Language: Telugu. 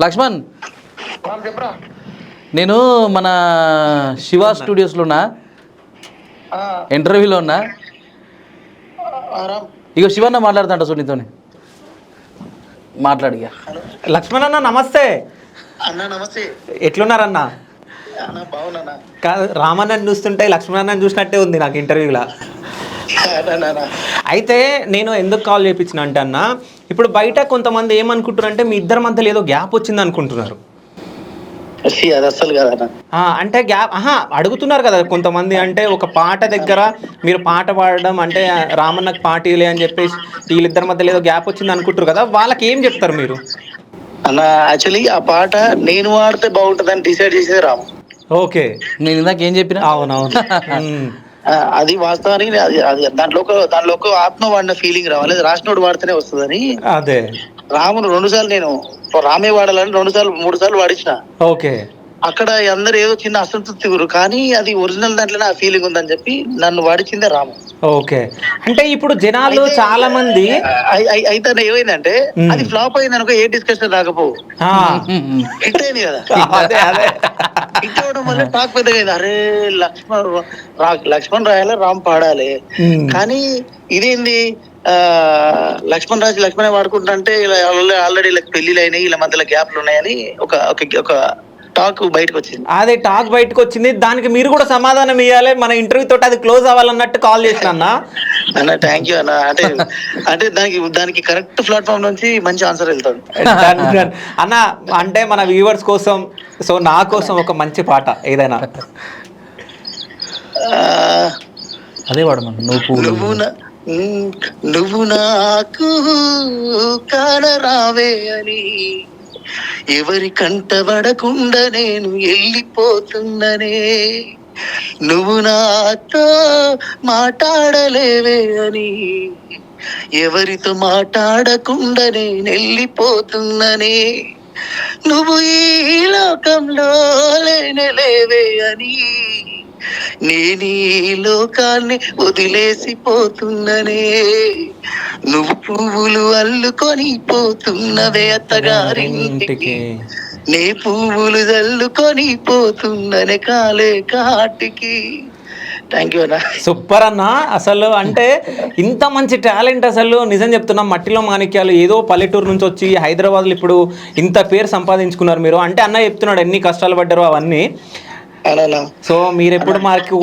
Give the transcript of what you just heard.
లక్ష్మణ్, నేను మన శివ స్టూడియోస్లో ఉన్నా, ఇంటర్వ్యూలో ఉన్నా. ఇక శివన్న మాట్లాడుతుంట సునీతోని మాట్లాడి. లక్ష్మణ్ అన్న నమస్తే. అన్న నమస్తే. ఎట్లున్నారన్నా? బాగున్నా. కాదు, రామన్నని చూస్తుంటే లక్ష్మణ్ అన్నని చూసినట్టే ఉంది నాకు ఇంటర్వ్యూలా. అయితే నేను ఎందుకు కాల్ చేయించిన అంటే అన్న, ఇప్పుడు బయట కొంతమంది ఏమనుకుంటున్నారంటే మీ ఇద్దరి మధ్యలో ఏదో గ్యాప్ వచ్చింది అనుకుంటున్నారు. అది అస్సలు కాదన్న. అంటే గ్యాప్ అడుగుతున్నారు కదా కొంతమంది, అంటే ఒక పాట దగ్గర మీరు పాట పాడడం అంటే రామన్నకు పాటీలే అని చెప్పేసి వీళ్ళిద్దరి మధ్యలో ఏదో గ్యాప్ వచ్చింది అనుకుంటారు కదా, వాళ్ళకి ఏం చెప్తారు మీరు? అన్న యాక్చువల్లీ ఆ పాట నేను వాడితే బాగుంటుందని డిసైడ్ చేసేది రాము. ఓకే, నేను ఇందాక ఏం చెప్పినా? అవునవును. అది వాస్తవానికి అది దాంట్లో ఒక ఆత్మ వాడిన ఫీలింగ్ రావాలి, రాసినోడు వాడితేనే వస్తుందని. అదే రామును 2 సార్లు నేను రామే వాడాలని 3 సార్లు వాడించిన. ఓకే, అక్కడ అందరు ఏదో చిన్న అసంతృప్తి గురు, కానీ అది ఒరిజినల్ దాంట్లోనే ఆ ఫీలింగ్ ఉందని చెప్పి నన్ను వాడించిందే రాము. ఓకే. అంటే ఇప్పుడు జనాలు చాలా మంది అయితే ఏమైందంటే అది ఫ్లాప్ అయింది అనుకో, ఏ డిస్కషన్ రాకపోవు. హిట్ అయింది కదా, హిట్ అవడం వల్ల టాక్ పెద్దగా అయింది. అరే లక్ష్మణ్ రాయాలి, రామ్ పాడాలి. కానీ ఇదేంది, లక్ష్మణే వాడుకుంటుంటే ఇలా ఆల్రెడీ ఇలా పెళ్లిళ్ళు అయినాయి, ఇలా మధ్యలో గ్యాప్లు ఉన్నాయని ఒక టాక్ బయటకు వచ్చింది. అదే టాక్ బయటకు వచ్చింది, దానికి మీరు కూడా సమాధానం ఇవ్వాలి. మన ఇంటర్వ్యూ తోటి అది క్లోజ్ అవ్వాలన్నట్టు కాల్ చేసిన అన్న. థ్యాంక్ యూ అన్న. అంటే దానికి కరెక్ట్ ప్లాట్ఫామ్ నుంచి మంచి ఆన్సర్ వెళ్తాడు అన్న. అంటే మన వ్యూవర్స్ కోసం, సో నా కోసం ఒక మంచి పాట ఏదైనా. అదే వాడమను. నువ్వు నాకు కానరావే అని ఎవరి కంటబడకుండా నేను వెళ్ళిపోతున్ననే, నువ్వు నాతో మాట్లాడలేవే అని ఎవరితో మాట్లాడకుండా నేను వెళ్ళిపోతున్ననే, నువ్వు ఈ లోకంలో లేనేలేవే అని నేను ఈ లోకాన్ని వదిలేసిపోతున్ననే, నువ్వు పువ్వులు అల్లుకొని పోతున్నవే అత్తగారింటికి, నే పువ్వులు చల్లుకొని పోతున్ననే కాలే కాటికి. థ్యాంక్ యూ అన్న. సూపర్ అన్న. అసలు అంటే ఇంత మంచి టాలెంట్, అసలు నిజం చెప్తున్నాం, మట్టిలో మాణిక్యాలు. ఏదో పల్లెటూరు నుంచి వచ్చి హైదరాబాద్లో ఇప్పుడు ఇంత పేరు సంపాదించుకున్నారు మీరు. అంటే అన్న చెప్తున్నాడు ఎన్ని కష్టాలు పడ్డారో అవన్నీ. సో మీరు ఎప్పుడు మాకు